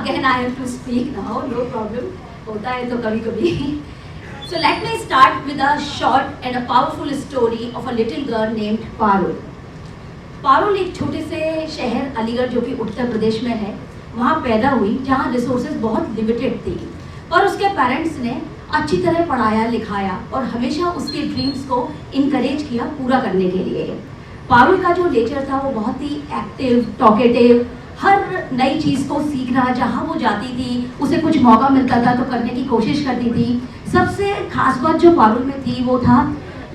again I have to speak now, no problem. होता है तो कभी कभी. So let me start with a short and a powerful story of a little girl named Parul. Parul एक छोटे से शहर अलीगढ़ जो कि उत्तर प्रदेश में है वहाँ पैदा हुई, जहाँ रिसोर्सेज बहुत लिमिटेड थी, और उसके पेरेंट्स ने अच्छी तरह पढ़ाया लिखाया और हमेशा उसके ड्रीम्स को इनकरेज किया पूरा करने के लिए. पारुल का जो नेचर था वो बहुत ही एक्टिव, टॉकेटिव, हर नई चीज़ को सीखना, जहाँ वो जाती थी उसे कुछ मौका मिलता था तो करने की कोशिश करती थी. सबसे खास बात जो पारुल में थी वो था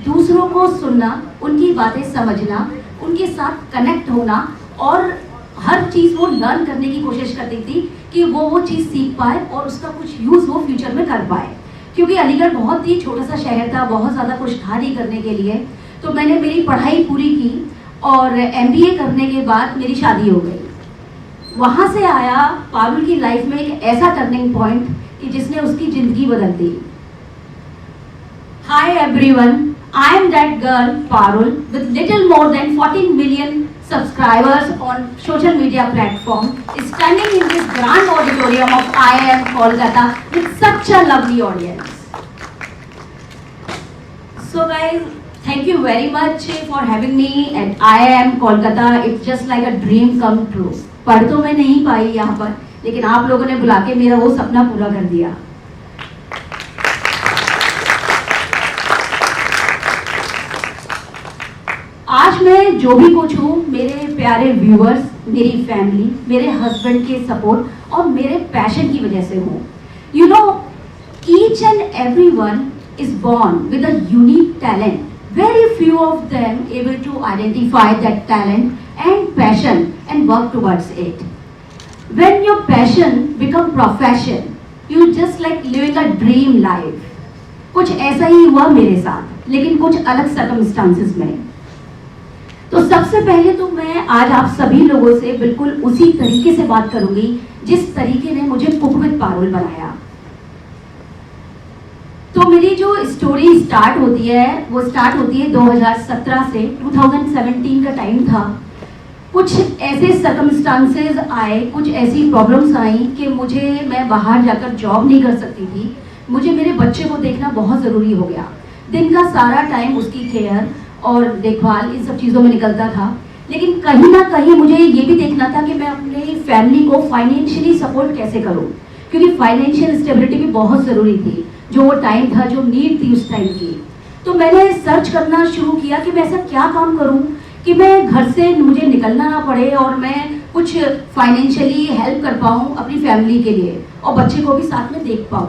दूसरों को सुनना, उनकी बातें समझना, उनके साथ कनेक्ट होना, और हर चीज़ वो लर्न करने की कोशिश करती थी कि वो चीज़ सीख पाए और उसका कुछ यूज़ वो फ्यूचर में कर पाए. क्योंकि अलीगढ़ बहुत ही छोटा सा शहर था, बहुत ज़्यादा कुछ था नहीं करने के लिए. तो मैंने मेरी पढ़ाई पूरी की और MBA करने के बाद मेरी शादी हो गई. वहाँ से आया पारुल की लाइफ में एक ऐसा टर्निंग पॉइंट कि जिसने उसकी ज़िंदगी बदल दी. Hi everyone, I am that girl Parul with little more than 14 million subscribers on social media platform, standing in this grand auditorium of IIM Kolkata with such a lovely audience. So guys, thank you very much for having me at IIM Kolkata. It's just like a dream come true. पढ़ तो मैं नहीं पाई यहाँ पर, लेकिन आप लोगों ने बुला के मेरा वो सपना पूरा कर दिया. आज मैं जो भी कुछ हूँ, मेरे प्यारे व्यूअर्स, मेरी फैमिली, मेरे हस्बैंड के सपोर्ट और मेरे पैशन की वजह से हूँ. You know, each and everyone is born with a unique talent. Very few of them able to identify that talent and passion and work towards it. When your passion become profession, you just like living a dream life. कुछ ऐसा ही हुआ मेरे साथ, लेकिन कुछ अलग circumstances में. तो सबसे पहले तो मैं आज आप सभी लोगों से बिल्कुल उसी तरीके से बात करूंगी जिस तरीके ने मुझे कुक विद पारुल बनाया. तो मेरी जो स्टोरी स्टार्ट होती है वो स्टार्ट होती है 2017 से. 2017 का टाइम था. कुछ ऐसे सर्कमस्टांसेस आए, कुछ ऐसी प्रॉब्लम्स आई कि मैं बाहर जाकर जॉब नहीं कर सकती थी. मुझे मेरे बच्चे को देखना बहुत ज़रूरी हो गया. दिन का सारा टाइम उसकी केयर और देखभाल इन सब चीज़ों में निकलता था. लेकिन कहीं ना कहीं मुझे ये भी देखना था कि मैं अपनी फैमिली को फाइनेंशियली सपोर्ट कैसे करूँ, क्योंकि फाइनेंशियल स्टेबिलिटी भी बहुत ज़रूरी थी. जो वो टाइम था, जो नीड थी उस टाइम की. तो मैंने सर्च करना शुरू किया कि मैं ऐसा क्या काम करूं कि मैं घर से मुझे निकलना ना पड़े और मैं कुछ फाइनेंशियली हेल्प कर पाऊं अपनी फैमिली के लिए और बच्चे को भी साथ में देख पाऊं.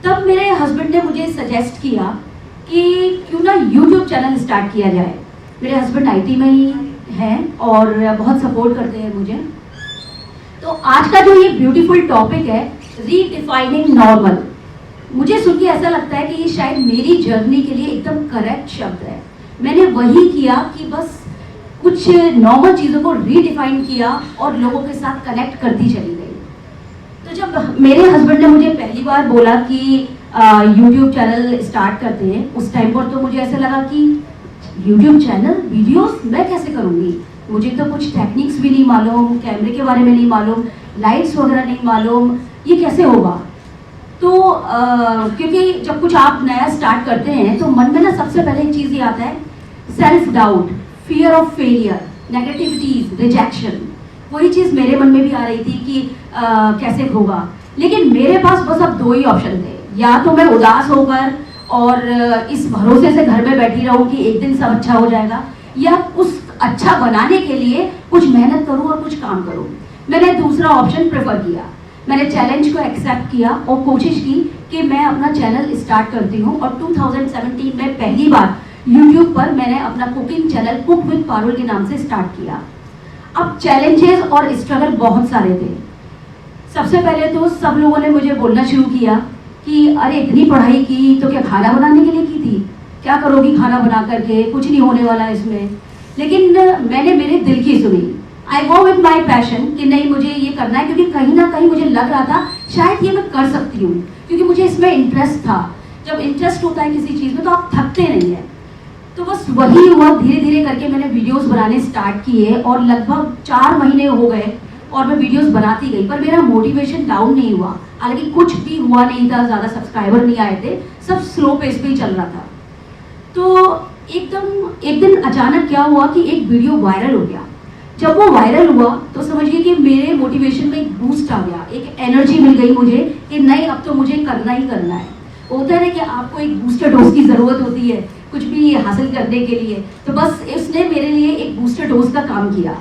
तब मेरे हस्बैंड ने मुझे सजेस्ट किया कि क्यों ना यूट्यूब चैनल स्टार्ट किया जाए. मेरे हस्बैंड IT में ही हैं और बहुत सपोर्ट करते हैं मुझे. तो आज का जो ये ब्यूटीफुल टॉपिक है, रीडिफाइनिंग नॉर्मल, मुझे सुन के ऐसा लगता है कि ये शायद मेरी जर्नी के लिए एकदम करेक्ट शब्द है. मैंने वही किया कि बस कुछ नॉर्मल चीज़ों को रीडिफाइन किया और लोगों के साथ कनेक्ट करती चली गई. तो जब मेरे हस्बैंड ने मुझे पहली बार बोला कि यूट्यूब चैनल स्टार्ट करते हैं, उस टाइम पर तो मुझे ऐसा लगा कि यूट्यूब चैनल, वीडियोस मैं कैसे करूँगी. मुझे तो कुछ टेक्निक्स भी नहीं मालूम, कैमरे के बारे में नहीं मालूम, लाइट्स वगैरह नहीं मालूम, ये कैसे होगा. तो क्योंकि जब कुछ आप नया स्टार्ट करते हैं तो मन में ना सबसे पहले एक चीज़ ये आता है, self doubt, fear of failure, negativities, rejection. वही चीज़ मेरे मन में भी आ रही थी कि कैसे होगा. लेकिन मेरे पास बस अब 2 ही ऑप्शन थे. या तो मैं उदास होकर और इस भरोसे से घर में बैठी रहूं कि एक दिन सब अच्छा हो जाएगा, या उस अच्छा बनाने के लिए कुछ मेहनत करूं और कुछ काम करूं. मैंने दूसरा ऑप्शन प्रेफर किया. मैंने चैलेंज को एक्सेप्ट किया और कोशिश की कि मैं अपना चैनल स्टार्ट करती हूँ. और 2017 में पहली बार YouTube पर मैंने अपना cooking channel cook with Parul के नाम से स्टार्ट किया. अब चैलेंजेस और स्ट्रगल बहुत सारे थे. सबसे पहले तो सब लोगों ने मुझे बोलना शुरू किया कि अरे इतनी पढ़ाई की तो क्या खाना बनाने के लिए की थी, क्या करोगी खाना बना करके, कुछ नहीं होने वाला इसमें. लेकिन मैंने मेरे दिल की सुनी. आई गो विथ माई पैशन कि नहीं, मुझे ये करना है, क्योंकि कहीं ना कहीं मुझे लग रहा था शायद ये मैं कर सकती हूँ, क्योंकि मुझे इसमें इंटरेस्ट था. जब इंटरेस्ट होता है किसी चीज़ में तो आप थकते नहीं हैं. तो बस वही हुआ. धीरे धीरे करके मैंने वीडियोस बनाने स्टार्ट किए और लगभग 4 महीने हो गए और मैं वीडियोस बनाती गई, पर मेरा मोटिवेशन डाउन नहीं हुआ। हालांकि कुछ भी हुआ नहीं था, ज़्यादा सब्सक्राइबर नहीं आए थे, सब स्लो पेस पे ही चल रहा था। तो एकदम एक दिन अचानक क्या हुआ कि एक वीडियो वायरल हो गया। जब वो वायरल हुआ तो समझिए कि मेरे मोटिवेशन में एक बूस्ट आ गया, एक एनर्जी मिल गई मुझे कि नहीं, अब तो मुझे करना ही करना है। होता है ना कि आपको एक बूस्टर डोज की ज़रूरत होती है कुछ भी हासिल करने के लिए, तो बस इसने मेरे लिए एक बूस्टर डोज का काम किया।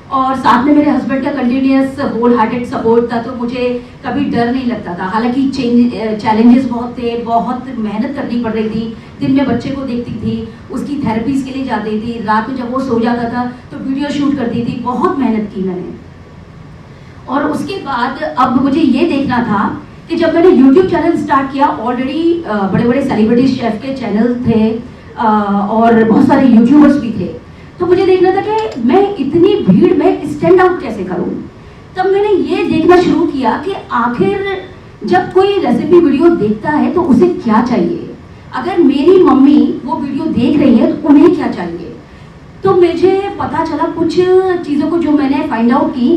और साथ में मेरे हस्बैंड का कंटिन्यूस होल हार्टेड सपोर्ट था, तो मुझे कभी डर नहीं लगता था। हालांकि चैलेंजेस बहुत थे, बहुत मेहनत करनी पड़ रही थी। दिन में बच्चे को देखती थी, उसकी थेरेपीज के लिए जाती थी, रात में जब वो सो जाता था तो वीडियो शूट करती थी, बहुत मेहनत की मैंने। और उसके बाद अब मुझे ये देखना था कि जब मैंने यूट्यूब चैनल स्टार्ट किया, ऑलरेडी बड़े बड़े सेलिब्रिटी शेफ के चैनल थे और बहुत सारे यूट्यूबर्स भी थे, तो मुझे देखना था कि मैं इतनी भीड़ में स्टैंड आउट कैसे करूं। तब मैंने ये देखना शुरू किया कि आखिर जब कोई रेसिपी वीडियो देखता है तो उसे क्या चाहिए। अगर मेरी मम्मी वो वीडियो देख रही है तो उन्हें क्या चाहिए। तो मुझे पता चला कुछ चीज़ों को जो मैंने फाइंड आउट की,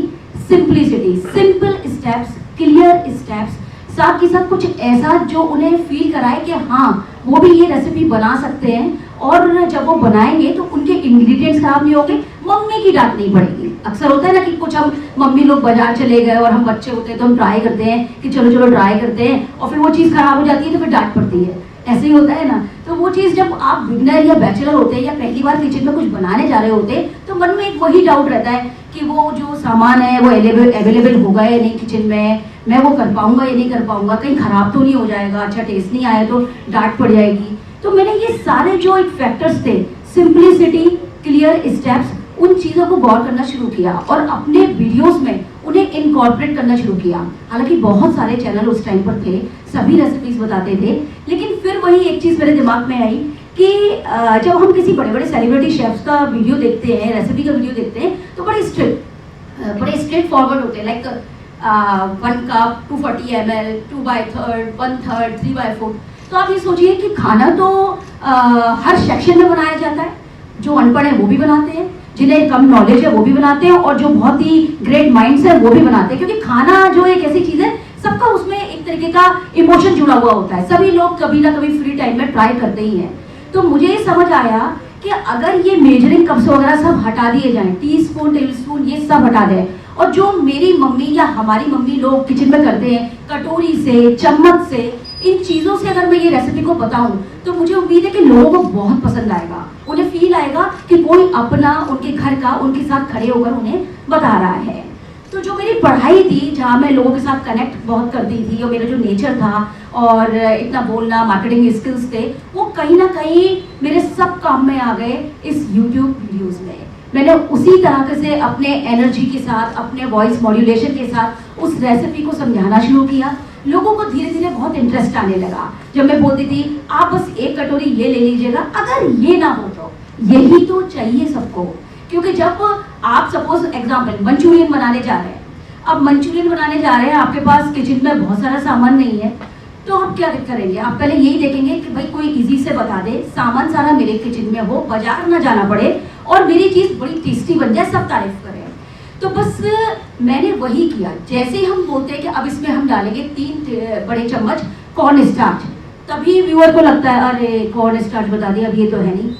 simplicity, simple steps, clear steps, साथ के साथ कुछ ऐसा जो उन्हें फील कराए कि हाँ वो भी ये रेसिपी बना सकते हैं, और जब वो बनाएंगे तो उनके इंग्रेडिएंट्स खराब नहीं होंगे, मम्मी की डांट नहीं पड़ेगी। अक्सर होता है ना कि कुछ हम मम्मी लोग बाजार चले गए और हम बच्चे होते हैं तो हम ट्राई करते हैं कि चलो चलो ट्राई करते हैं, और फिर वो चीज़ खराब हो जाती है तो फिर डांट पड़ती है, ऐसे ही होता है ना। तो वो चीज़ जब आप बिगनर या बैचलर होते हैं या पहली बार किचन में कुछ बनाने जा रहे होते हैं तो मन में एक वही डाउट रहता है कि वो जो सामान है वो अवेलेबल होगा या नहीं किचन में, मैं वो कर पाऊंगा या नहीं कर पाऊंगा, कहीं खराब तो नहीं हो जाएगा, अच्छा टेस्ट नहीं आया तो डांट पड़ जाएगी। तो मैंने ये सारे जो एक फैक्टर्स थे, सिंपलिसिटी, क्लियर स्टेप्स, उन चीज़ों को गौर करना शुरू किया और अपने वीडियोस में उन्हें इनकॉर्पोरेट करना शुरू किया। हालांकि बहुत सारे चैनल उस टाइम पर थे, सभी रेसिपीज बताते थे, लेकिन फिर वही एक चीज़ मेरे दिमाग में आई कि जब हम किसी बड़े बड़े सेलिब्रिटी शेफ्स का वीडियो देखते हैं, रेसिपी का वीडियो देखते हैं, तो बड़े स्ट्रेट फॉरवर्ड होते हैं, लाइक 1 कप 240 ml, 2/3, 1/3, 3/4। तो आप ये सोचिए कि खाना तो हर सेक्शन में बनाया जाता है, जो अनपढ़ है वो भी बनाते हैं, जिन्हें कम नॉलेज है वो भी बनाते हैं, और जो बहुत ही ग्रेट माइंड्स है वो भी बनाते हैं, क्योंकि खाना जो एक ऐसी चीज़ है सबका उसमें एक तरीके का इमोशन जुड़ा हुआ होता है। सभी लोग कभी ना कभी फ्री टाइम में ट्राई करते ही हैं। तो मुझे ये समझ आया कि अगर ये मेजरिंग कप्स वगैरह सब हटा दिए जाएं, टीस्पून, टेबलस्पून, ये सब हटा दें, और जो मेरी मम्मी या हमारी मम्मी लोग किचन में करते हैं, कटोरी से, चम्मच से, इन चीज़ों से अगर मैं ये रेसिपी को बताऊं तो मुझे उम्मीद है कि लोगों को बहुत पसंद आएगा। उन्हें फील आएगा कि कोई अपना उनके घर का उनके साथ खड़े होकर उन्हें बता रहा है। तो जो मेरी पढ़ाई थी, जहाँ मैं लोगों के साथ कनेक्ट बहुत करती थी, और मेरा जो नेचर था और इतना बोलना, मार्केटिंग स्किल्स थे, वो कहीं ना कहीं मेरे सब काम में आ गए इस यूट्यूब वीडियोस में। मैंने उसी तरह से अपने एनर्जी के साथ, अपने वॉइस मॉड्यूलेशन के साथ उस रेसिपी को समझाना शुरू किया। लोगों को धीरे धीरे बहुत इंटरेस्ट आने लगा। जब मैं बोलती थी आप बस 1 कटोरी ये ले लीजिएगा, अगर ये ना हो तो यही तो चाहिए सबको। क्योंकि जब आप सपोज एग्जाम्पल मंचूरियन बनाने जा रहे हैं, अब मंचूरियन बनाने जा रहे हैं, आपके पास किचन में बहुत सारा सामान नहीं है, तो आप क्या करेंगे? आप पहले यही देखेंगे कि भाई कोई इजी से बता दे, सामान सारा मेरे किचन में हो, बाजार ना जाना पड़े, और मेरी चीज़ बड़ी टेस्टी बन जाए, सब तारीफ करें। तो बस मैंने वही किया। जैसे ही हम बोलते हैं कि अब इसमें हम डालेंगे 3 बड़े चम्मच कॉर्न स्टार्च, तभी व्यूअर को लगता है अरे कॉर्न स्टार्च बता दिया, अब ये तो है नहीं।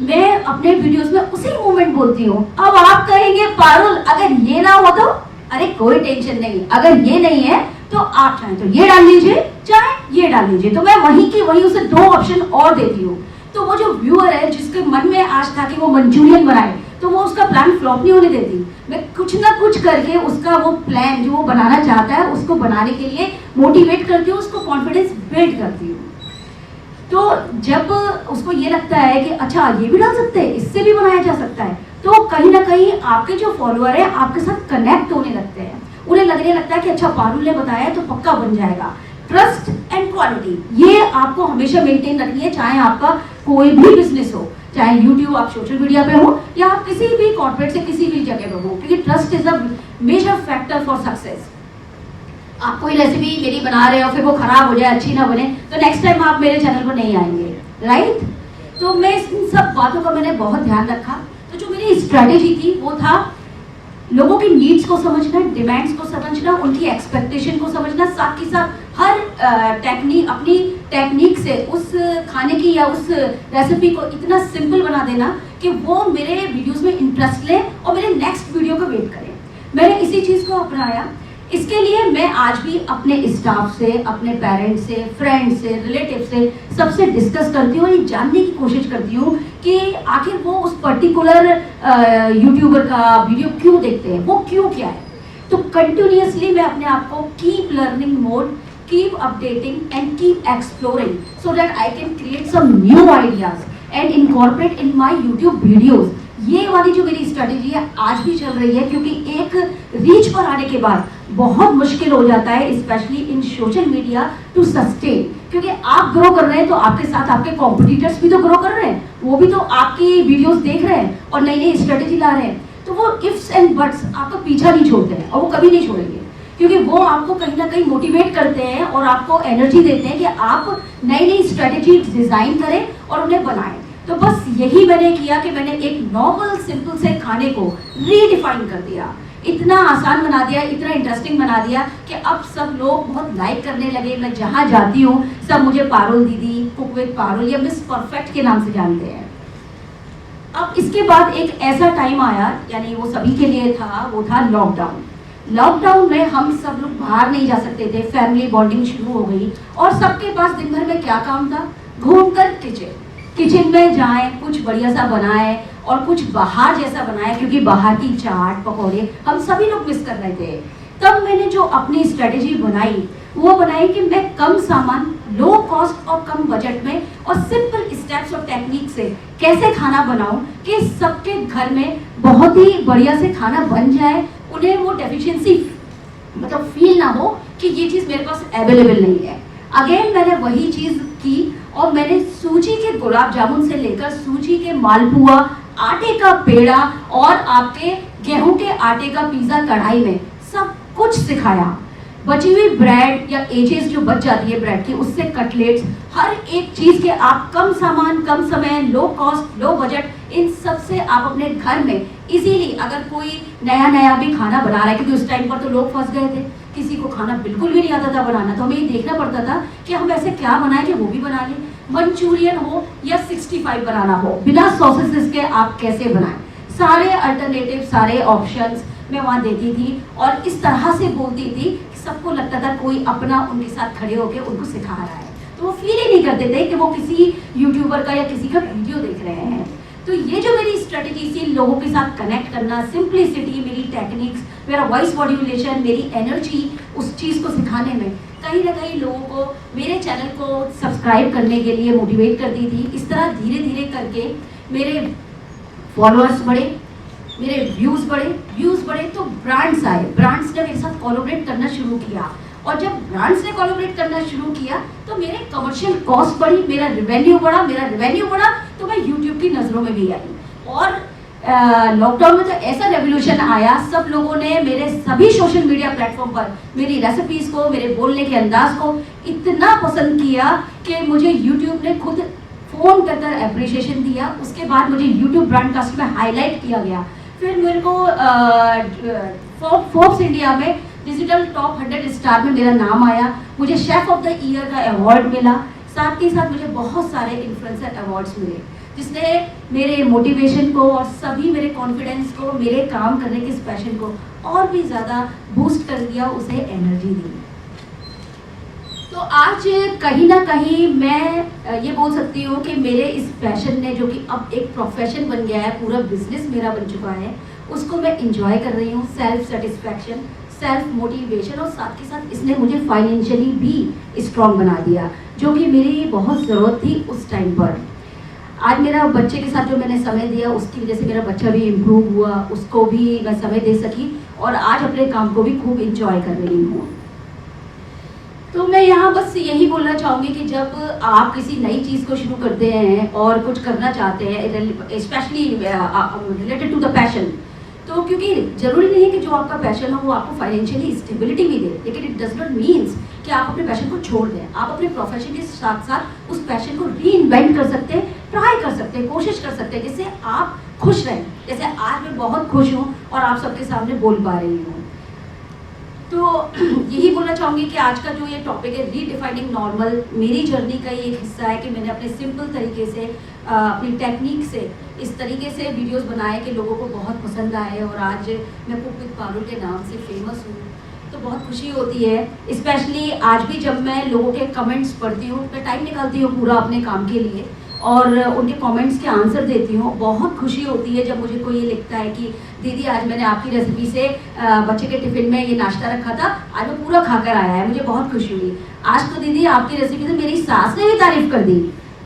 मैं अपने वीडियोस में उसी मोमेंट बोलती हूँ। अब आप कहेंगे पारुल अगर ये ना हो तो, अरे कोई टेंशन नहीं, अगर ये नहीं है तो आप चाहे तो ये डाल लीजिए, चाहे ये डाल लीजिए। तो मैं वहीं की वहीं उसे 2 ऑप्शन और देती हूँ। तो वो जो व्यूअर है जिसके मन में आज था कि वो मंचूरियन बनाए, तो वो उसका प्लान फ्लॉप नहीं होने देती। मैं कुछ ना कुछ करके उसका वो प्लान जो वो बनाना चाहता है उसको बनाने के लिए मोटिवेट करती हूँ, उसको कॉन्फिडेंस बिल्ड करती हूँ। तो जब उसको ये लगता है कि अच्छा ये भी डाल सकते हैं, इससे भी बनाया जा सकता है, तो कहीं ना कहीं आपके जो फॉलोअर है आपके साथ कनेक्ट होने लगते हैं। उन्हें लगने लगता है कि अच्छा पारुल ने बताया तो पक्का बन जाएगा। ट्रस्ट एंड क्वालिटी ये आपको हमेशा मेंटेन रखनी है, चाहे आपका कोई भी बिजनेस हो, चाहे यूट्यूब, आप सोशल मीडिया पे हो, या आप किसी भी कॉर्पोरेट से किसी भी जगह पे हो, क्योंकि trust is a major factor for success. आप कोई रेसिपी मेरी बना रहे हो, फिर वो खराब हो जाए, अच्छी ना बने, तो नेक्स्ट टाइम आप मेरे चैनल पर नहीं आएंगे, राइट? तो मैं इन सब बातों का मैंने बहुत ध्यान रखा। तो जो मेरी स्ट्रैटेजी थी वो था लोगों की नीड्स को समझना, डिमांड्स को समझना, उनकी एक्सपेक्टेशन को समझना, साथ ही साथ हर अपनी टेक्निक से उस खाने की या उस रेसिपी को इतना सिंपल बना देना कि वो मेरे वीडियोस में इंटरेस्ट लें और मेरे नेक्स्ट वीडियो का वेट करें। मैंने इसी चीज़ को अपनाया। इसके लिए मैं आज भी अपने स्टाफ से, अपने पेरेंट्स से, फ्रेंड्स से, रिलेटिव से सबसे डिस्कस करती हूँ, ये जानने की कोशिश करती हूँ कि आखिर वो उस पर्टिकुलर यूट्यूबर का वीडियो क्यों देखते हैं, वो क्यों क्या है। तो कंटिन्यूसली मैं अपने आप को keep learning mode, keep updating and keep exploring so that I can create some new ideas and incorporate in my YouTube videos. ये वाली जो मेरी स्ट्रेटेजी है आज भी चल रही है, क्योंकि एक रीच पर आने के बाद बहुत मुश्किल हो जाता है, specially in social media, to sustain. क्योंकि आप ग्रो कर रहे हैं तो आपके साथ आपके कॉम्पिटिटर्स भी तो ग्रो कर रहे हैं, वो भी तो आपकी वीडियोस देख रहे हैं और नई नई स्ट्रेटेजी ला रहे हैं। तो वो इफ्स एंड बट्स आपका पीछा नहीं छोड़ते हैं और वो कभी नहीं छोड़ेंगे, क्योंकि वो आपको कहीं ना कहीं मोटिवेट करते हैं और आपको एनर्जी देते हैं कि आप नई नई स्ट्रेटेजी डिजाइन करें और उन्हें बनाएं। तो बस यही मैंने किया कि मैंने एक नॉर्मल सिंपल से खाने को रीडिफाइन कर दिया, इतना आसान बना दिया, इतना इंटरेस्टिंग बना दिया कि अब सब लोग बहुत लाइक करने लगे। मैं जहाँ जाती हूँ सब मुझे पारुल दीदी, कुक विद पारुल या मिस परफेक्ट के नाम से जानते हैं। अब इसके बाद एक ऐसा टाइम आया, यानी वो सभी के लिए था, वो था लॉकडाउन। लॉकडाउन में हम सब लोग बाहर नहीं जा सकते थे, फैमिली बॉन्डिंग शुरू हो गई और सबके पास दिन भर में क्या काम था, घूमकर किचन में जाएं, कुछ बढ़िया सा बनाएं और कुछ बाहर जैसा बनाएं, क्योंकि बाहर की चाट पकौड़े हम सभी लोग मिस कर रहे थे। तब मैंने जो अपनी स्ट्रेटेजी बनाई वो बनाई कि मैं कम सामान, लो कॉस्ट और कम बजट में और सिंपल स्टेप्स और टेक्निक से कैसे खाना बनाऊं कि सबके घर में बहुत ही बढ़िया से खाना बन जाए, उन्हें वो डेफिशिएंसी मतलब फील ना हो कि ये चीज़ मेरे पास अवेलेबल नहीं है। अगेन मैंने वही चीज़ की और मैंने सूजी के गुलाब जामुन से लेकर सूजी के मालपुआ, आटे का पेड़ा और आपके गेहूं के आटे का पिज्जा कढ़ाई में सब कुछ सिखाया। बची हुई ब्रेड या एजेस जो बच जाती है ब्रेड की, उससे कटलेट्स, हर एक चीज़ के आप कम सामान, कम समय, लो कॉस्ट, लो बजट, इन सब से आप अपने घर में इजीली, अगर कोई नया भी खाना बना रहा है, क्योंकि उस टाइम पर तो लोग फंस गए थे, किसी को खाना बिल्कुल भी नहीं आता था बनाना, तो हमें ये देखना पड़ता था कि हम ऐसे क्या बनाएं कि वो भी बना लें। मंचूरियन हो या 65 बनाना हो, बिना सॉसेस के आप कैसे बनाएं, सारे अल्टरनेटिव, सारे ऑप्शंस मैं वहाँ देती थी और इस तरह से बोलती थी कि सबको लगता था कोई अपना उनके साथ खड़े होकर उनको सिखा रहा है, तो वो फील ही नहीं करते थे कि वो किसी यूट्यूबर का या किसी का वीडियो देख रहे हैं। तो ये जो मेरी स्ट्रेटेजी थी, लोगों के साथ कनेक्ट करना, सिंप्लिसिटी, मेरी टेक्निक्स, मेरा वॉइस मॉड्यूलेशन, मेरी एनर्जी उस चीज़ को सिखाने में कहीं ना कहीं लोगों को मेरे चैनल को सब्सक्राइब करने के लिए मोटिवेट करती थी। इस तरह धीरे धीरे करके मेरे फॉलोअर्स बढ़े, मेरे व्यूज़ बढ़े तो ब्रांड्स आए, ब्रांड्स ने मेरे साथ कोलैबोरेट करना शुरू किया और जब ब्रांड्स ने कोलैबोरेट करना शुरू किया तो मेरे कमर्शियल कॉस्ट बढ़ी, मेरा रेवेन्यू बढ़ा तो मैं यूट्यूब की नज़रों में भी आई। और लॉकडाउन में तो ऐसा रेवोल्यूशन आया, सब लोगों ने मेरे सभी सोशल मीडिया प्लेटफॉर्म पर मेरी रेसिपीज़ को, मेरे बोलने के अंदाज को इतना पसंद किया कि मुझे यूट्यूब ने खुद फ़ोन कर अप्रिशिएशन दिया। उसके बाद मुझे यूट्यूब ब्रॉडकास्ट में हाईलाइट किया गया, फिर मेरे को फोर्ब्स इंडिया में डिजिटल टॉप 100 स्टार में मेरा नाम आया, मुझे शेफ ऑफ द ईयर का अवार्ड मिला, साथ ही साथ मुझे बहुत सारे इन्फ्लुएंसर अवार्ड्स मिले, जिसने मेरे मोटिवेशन को और सभी मेरे कॉन्फिडेंस को, मेरे काम करने के पैशन को और भी ज़्यादा बूस्ट कर दिया, उसे एनर्जी दी। तो आज कहीं ना कहीं मैं ये बोल सकती हूँ कि मेरे इस पैशन ने, जो कि अब एक प्रोफेशन बन गया है, पूरा बिजनेस मेरा बन चुका है, उसको मैं इंजॉय कर रही हूँ। सेल्फ सेटिस्फैक्शन, सेल्फ मोटिवेशन और साथ ही साथ इसने मुझे फाइनेंशियली भी स्ट्रॉन्ग बना दिया, जो कि मेरी बहुत ज़रूरत थी उस टाइम पर। आज मेरा बच्चे के साथ जो मैंने समय दिया, उसकी वजह से मेरा बच्चा भी इम्प्रूव हुआ, उसको भी मैं समय दे सकी और आज अपने काम को भी खूब इंजॉय कर रही हूँ। तो मैं यहाँ बस यही बोलना चाहूँगी कि जब आप किसी नई चीज़ को शुरू करते हैं और कुछ करना चाहते हैं, specially related to the passion, तो क्योंकि ज़रूरी नहीं है कि जो आपका पैशन हो वो आपको फाइनेंशियली स्टेबिलिटी भी दे, लेकिन इट डज नॉट मीन्स कि आप अपने पैशन को छोड़ दें। आप अपने प्रोफेशन के साथ साथ उस पैशन को री इन्वेंट कर सकते हैं, ट्राई कर सकते हैं। सकते हैं, कोशिश कर सकते हैं जिससे आप खुश रहें। जैसे आज मैं बहुत खुश हूँ और आप सबके सामने बोल पा रही हूँ। तो यही बोलना चाहूँगी कि आज का जो ये टॉपिक है रीडिफाइनिंग नॉर्मल, मेरी जर्नी का ये एक हिस्सा है कि मैंने अपने सिंपल तरीके से अपनी टेक्निक से इस तरीके से वीडियोस बनाए कि लोगों को बहुत पसंद आए और आज मैं कुक विद पारुल के नाम से फेमस हूँ। तो बहुत खुशी होती है, स्पेशली आज भी जब मैं लोगों के कमेंट्स पढ़ती हूँ, मैं टाइम निकालती हूँ पूरा अपने काम के लिए और उनके कमेंट्स के आंसर देती हूँ। बहुत खुशी होती है जब मुझे कोई ये लिखता है कि दीदी आज मैंने आपकी रेसिपी से बच्चे के टिफिन में ये नाश्ता रखा था, आज वो पूरा खाकर आया है, मुझे बहुत खुशी हुई। आज तो दीदी आपकी रेसिपी से मेरी सास ने भी तारीफ कर दी,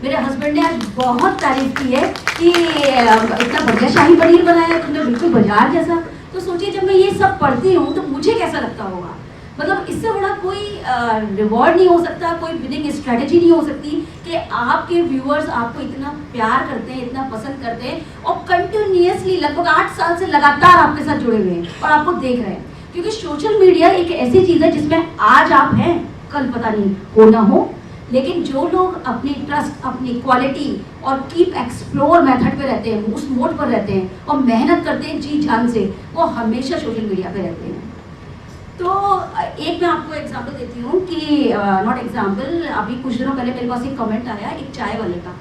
मेरे हस्बैंड ने आज बहुत तारीफ की है कि इतना बढ़िया शाही पनीर बनाया तुमने, बिल्कुल बाजार जैसा। तो सोचिए जब मैं ये सब पढ़ती हूँ तो मुझे कैसा लगता होगा। मतलब इससे बड़ा कोई रिवॉर्ड नहीं हो सकता, कोई विनिंग स्ट्रेटेजी नहीं हो सकती कि आपके व्यूअर्स आपको इतना प्यार करते हैं, इतना पसंद करते हैं और कंटिन्यूअसली लगभग 8 साल से लगातार आपके साथ जुड़े हुए हैं और आपको देख रहे हैं। क्योंकि सोशल मीडिया एक ऐसी चीज़ है जिसमें आज आप हैं, कल पता नहीं हो ना हो, लेकिन जो लोग अपनी ट्रस्ट, अपनी क्वालिटी और कीप एक्सप्लोर मेथड पे रहते हैं, उस मोड पर रहते हैं और मेहनत करते हैं जी जान से, वो हमेशा सोशल मीडिया पे रहते हैं। तो एक मैं आपको एग्जांपल देती हूँ कि नॉट एग्जांपल, अभी कुछ दिनों पहले मेरे पास एक कमेंट आया एक चाय वाले का।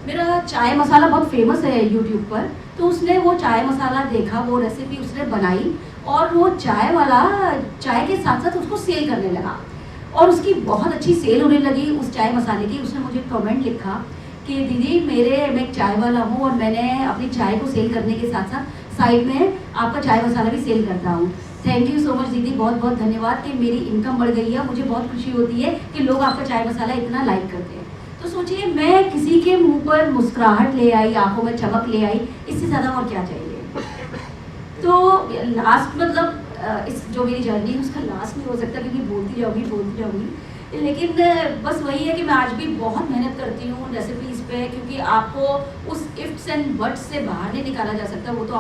मेरा चाय मसाला बहुत फेमस है यूट्यूब पर, तो उसने वो चाय मसाला देखा, वो रेसिपी उसने बनाई और वो चाय वाला चाय के साथ साथ उसको सेल करने लगा और उसकी बहुत अच्छी सेल होने लगी उस चाय मसाले की। उसने मुझे कमेंट लिखा कि दीदी मैं एक चाय वाला हूँ और मैंने अपनी चाय को सेल करने के साथ साथ साइड में आपका चाय मसाला भी सेल करता हूँ। थैंक यू सो मच दीदी, बहुत बहुत धन्यवाद कि मेरी इनकम बढ़ गई है। मुझे बहुत खुशी होती है कि लोग आपका चाय मसाला इतना लाइक करते हैं। तो सोचिए मैं किसी के मुंह पर मुस्कुराहट ले आई, आंखों में चमक ले आई, इससे ज़्यादा और क्या चाहिए। तो लास्ट मतलब इस जो मेरी जर्नी है उसका लास्ट नहीं हो सकता क्योंकि बोलती जाऊँगी, लेकिन बस वही है कि मैं आज भी बहुत मेहनत करती हूँ रेसिपीज़ पे, क्योंकि आपको उस इफ्स एंड बट्स से बाहर नहीं निकाला जा सकता, वो तो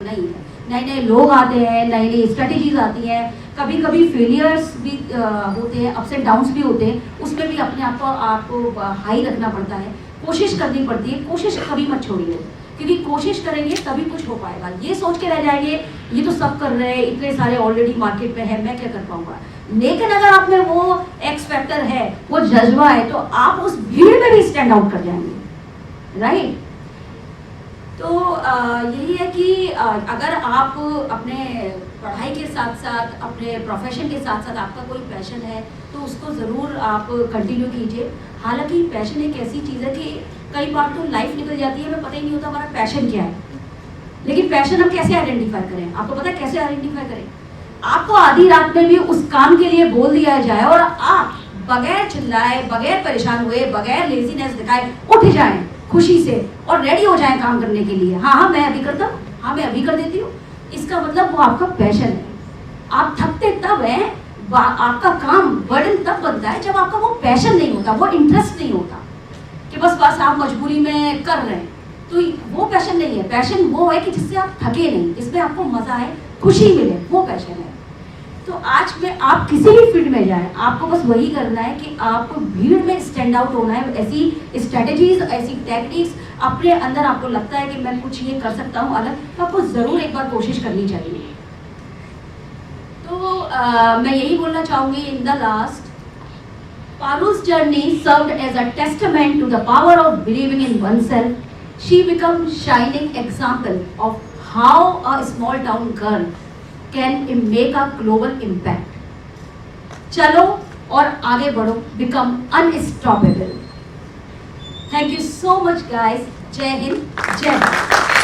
नहीं है। नए नए लोग आते हैं, नई नई स्ट्रेटेजीज आती हैं, कभी कभी फेलियर्स भी होते हैं, अप्स एंड डाउन्स भी होते हैं, उसमें भी अपने आप को आपको हाई रखना पड़ता है, कोशिश करनी पड़ती है। कोशिश कभी मत छोड़िए, क्योंकि कोशिश करेंगे तभी कुछ हो पाएगा। ये सोच के रह जाएंगे ये तो सब कर रहे हैं, इतने सारे ऑलरेडी मार्केट में है, मैं क्या कर पाऊंगा। लेकिन अगर आप में वो एक्स फैक्टर है, वो जज्बा है, तो आप उस भीड़ में भी स्टैंड आउट कर जाएंगे, राइट। तो यही है कि अगर आप अपने पढ़ाई के साथ साथ, अपने प्रोफेशन के साथ साथ आपका कोई पैशन है तो उसको ज़रूर आप कंटिन्यू कीजिए। हालांकि पैशन एक ऐसी चीज़ है कि कई बार तो लाइफ निकल जाती है, हमें पता ही नहीं होता हमारा पैशन क्या है। लेकिन पैशन हम कैसे आइडेंटिफाई करें, आपको पता है कैसे आइडेंटिफाई करें? आपको आधी रात में भी उस काम के लिए बोल दिया जाए और आप बगैर चिल्लाए, बगैर परेशान हुए, बगैर लेजीनेस दिखाए उठ जाएं खुशी से और रेडी हो जाएं काम करने के लिए। हाँ मैं अभी करता हूँ, हाँ मैं अभी कर देती हूँ, इसका मतलब वो आपका पैशन है। आप थकते तब हैं, आपका काम बर्डन तब बनता है जब आपका वो पैशन नहीं होता, वो इंटरेस्ट नहीं होता कि बस आप मजबूरी में कर रहे हैं, तो वो पैशन नहीं है। पैशन वो है कि जिससे आप थके नहीं, जिसमें आपको मजा आए, खुशी मिले, वो पैशन है। तो आज में आप किसी भी फील्ड में जाएं, आपको बस वही करना है कि आपको भीड़ में स्टैंड आउट होना है। ऐसी स्ट्रेटेजीज, ऐसी टेक्निक्स अपने अंदर आपको लगता है कि मैं कुछ ये कर सकता हूँ अलग, तो आपको ज़रूर एक बार कोशिश करनी चाहिए। तो मैं यही बोलना चाहूँगी in the last, Paru's journey served as a testament to the power of believing in oneself. She became a shining example of how a small town girl can make a global impact. चलो और आगे बढ़ो, become unstoppable. Thank you so much guys. जय हिंद, जय भारत।